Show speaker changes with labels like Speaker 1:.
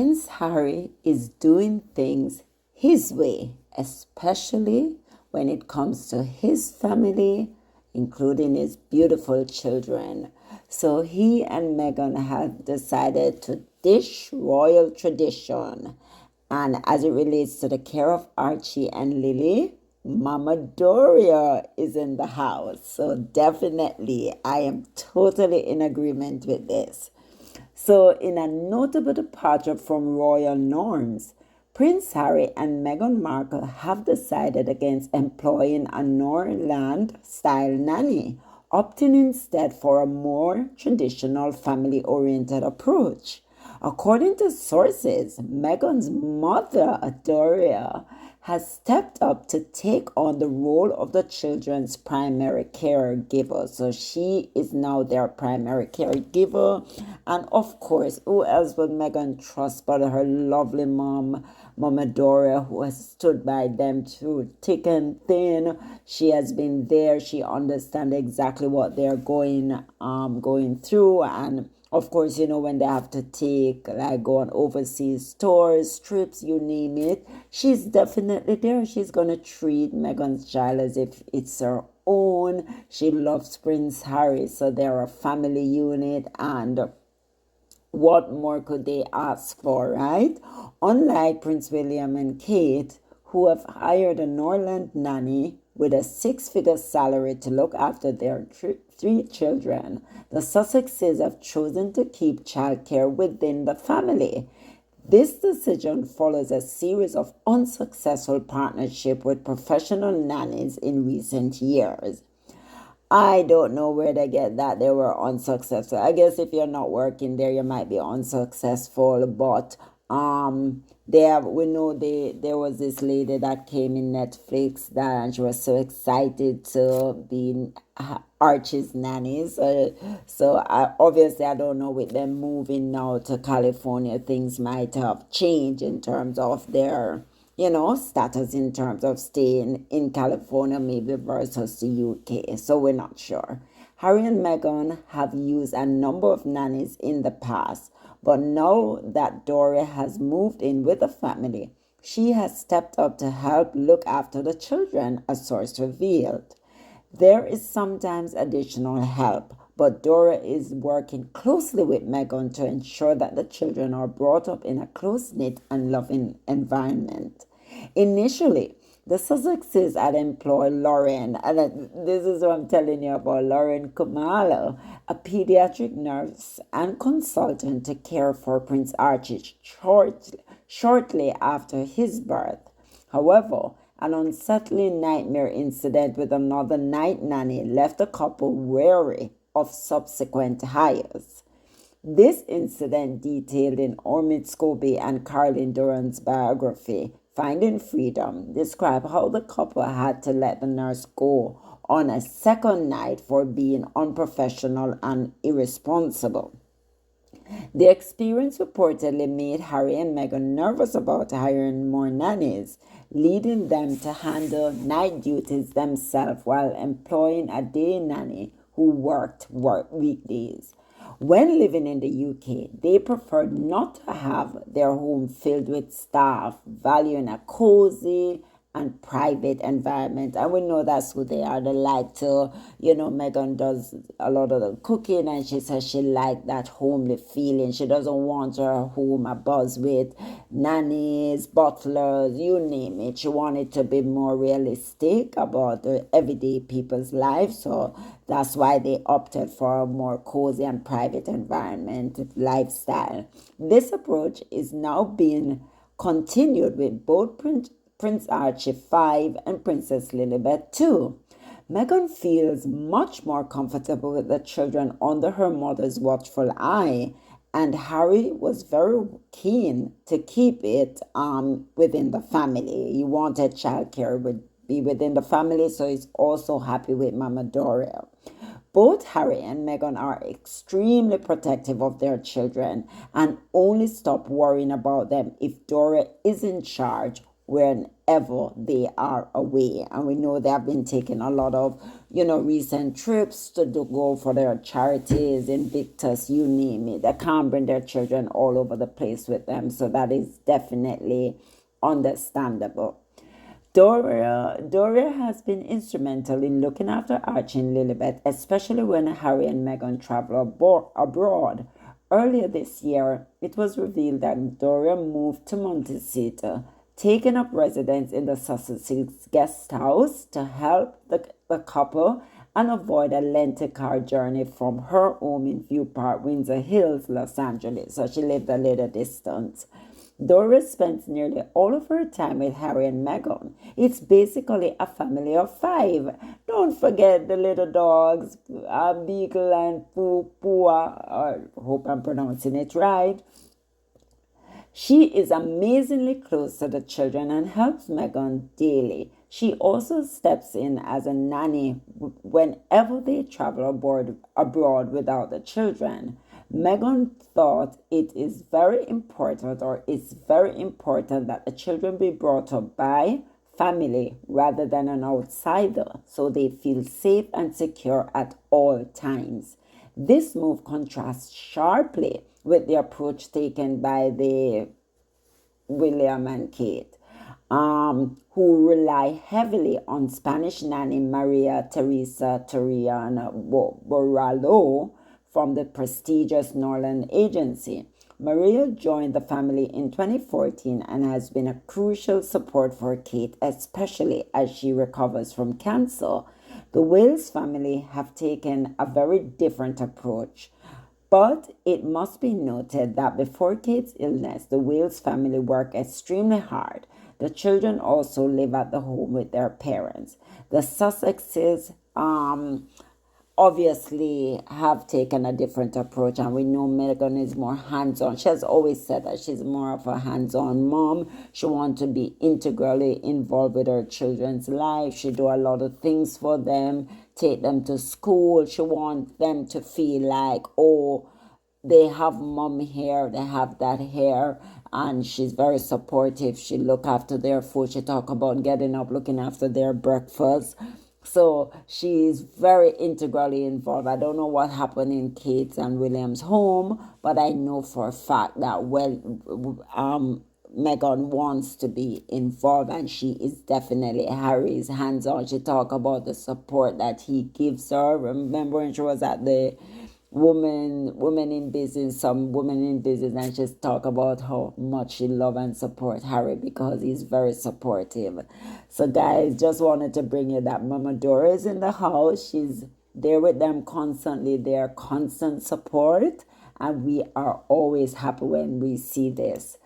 Speaker 1: Prince Harry is doing things his way, especially when it comes to his family, including his beautiful children. So he and Meghan have decided to dish royal tradition. And as it relates to the care of Archie and Lily, Mama Doria is in the house. So definitely, I am totally in agreement with this. So, in a notable departure from royal norms, Prince Harry and Meghan Markle have decided against employing a Norland style nanny, opting instead for a more traditional family oriented approach. According to sources, Meghan's mother, Doria, has stepped up to take on the role of the children's primary caregiver. So she is now their primary caregiver. And of course, who else would Meghan trust but her lovely mom, Mama Dora, who has stood by them through thick and thin. She has been there. She understands exactly what they're going through. And of course, when they have to go on overseas tours, trips, you name it, she's definitely there. She's going to treat Meghan's child as if it's her own. She loves Prince Harry, so they're a family unit. And what more could they ask for, right? Unlike Prince William and Kate, who have hired a Norland nanny with a six-figure salary to look after their three children, the Sussexes have chosen to keep childcare within the family. This decision follows a series of unsuccessful partnerships with professional nannies in recent years. I don't know where they get that they were unsuccessful. I guess if you're not working there, you might be unsuccessful. But we know there was this lady that came in Netflix that and she was so excited to be Archie's nannies. Obviously I don't know, with them moving now to California, things might have changed in terms of their status in terms of staying in California, maybe versus the UK. So we're not sure. Harry and Meghan have used a number of nannies in the past, but now that Doria has moved in with the family, she has stepped up to help look after the children, a source revealed. There is sometimes additional help, but Dora is working closely with Meghan to ensure that the children are brought up in a close-knit and loving environment. Initially, the Sussexes had employed Lauren, and this is what I'm telling you about Lauren Kumalo, a pediatric nurse and consultant to care for Prince Archie shortly after his birth. However, an unsettling nightmare incident with another night nanny left the couple wary of subsequent hires. This incident, detailed in Ormid Scobie and Carlin Duran's biography, Finding Freedom, described how the couple had to let the nurse go on a second night for being unprofessional and irresponsible. The experience reportedly made Harry and Meghan nervous about hiring more nannies, leading them to handle night duties themselves while employing a day nanny who worked weekdays. When living in the UK, they preferred not to have their home filled with staff, valuing a cozy and private environment. And we know that's who they are. They like to, Meghan does a lot of the cooking, and she says she likes that homely feeling. She doesn't want her home abuzz with nannies, butlers, you name it. She wanted to be more realistic about the everyday people's lives. So that's why they opted for a more cozy and private environment lifestyle. This approach is now being continued with both Prince Archie 5 and Princess Lilibet 2. Meghan feels much more comfortable with the children under her mother's watchful eye, and Harry was very keen to keep it within the family. He wanted childcare would be within the family, so he's also happy with Mama Doria. Both Harry and Meghan are extremely protective of their children and only stop worrying about them if Dora is in charge whenever they are away. And we know they have been taking a lot of, recent trips to go for their charities, Invictus, you name it. They can't bring their children all over the place with them. So that is definitely understandable. Doria has been instrumental in looking after Archie and Lilibet, especially when Harry and Meghan travel abroad. Earlier this year, it was revealed that Doria moved to Montecito, taking up residence in the Sussex guest house to help the couple and avoid a lengthy car journey from her home in View Park, Windsor Hills, Los Angeles. So she lived a little distance. Doris spends nearly all of her time with Harry and Meghan. It's basically a family of 5. Don't forget the little dogs, Beagle and Pua. I hope I'm pronouncing it right. She is amazingly close to the children and helps Meghan daily. She also steps in as a nanny whenever they travel abroad without the children. Meghan thought it's very important that the children be brought up by family rather than an outsider, so they feel safe and secure at all times. This move contrasts sharply with the approach taken by the William and Kate, who rely heavily on Spanish nanny Maria Teresa Torriana Borrallo from the prestigious Norland agency. Maria joined the family in 2014 and has been a crucial support for Kate, especially as she recovers from cancer. The Wales family have taken a very different approach. But it must be noted that before Kate's illness, the Wales family worked extremely hard. The children also live at the home with their parents. The Sussexes obviously have taken a different approach, and we know Meghan is more hands-on. She has always said that she's more of a hands-on mom. She wants to be integrally involved with her children's life. She do a lot of things for them, take them to school. She wants them to feel like, oh, they have mom here, they have that here, and she's very supportive. She look after their food. She talk about getting up, looking after their breakfast. So she's very integrally involved. I don't know what happened in Kate's and William's home, but I know for a fact that Meghan wants to be involved, and she is definitely Harry's hands-on. She talk about the support that he gives her. Remember when she was at the women in business, some women in business, and just talk about how much she love and support Harry because he's very supportive. So guys, just wanted to bring you that Mama Dora is in the house. She's there with them constantly. They're constant support, and we are always happy when we see this.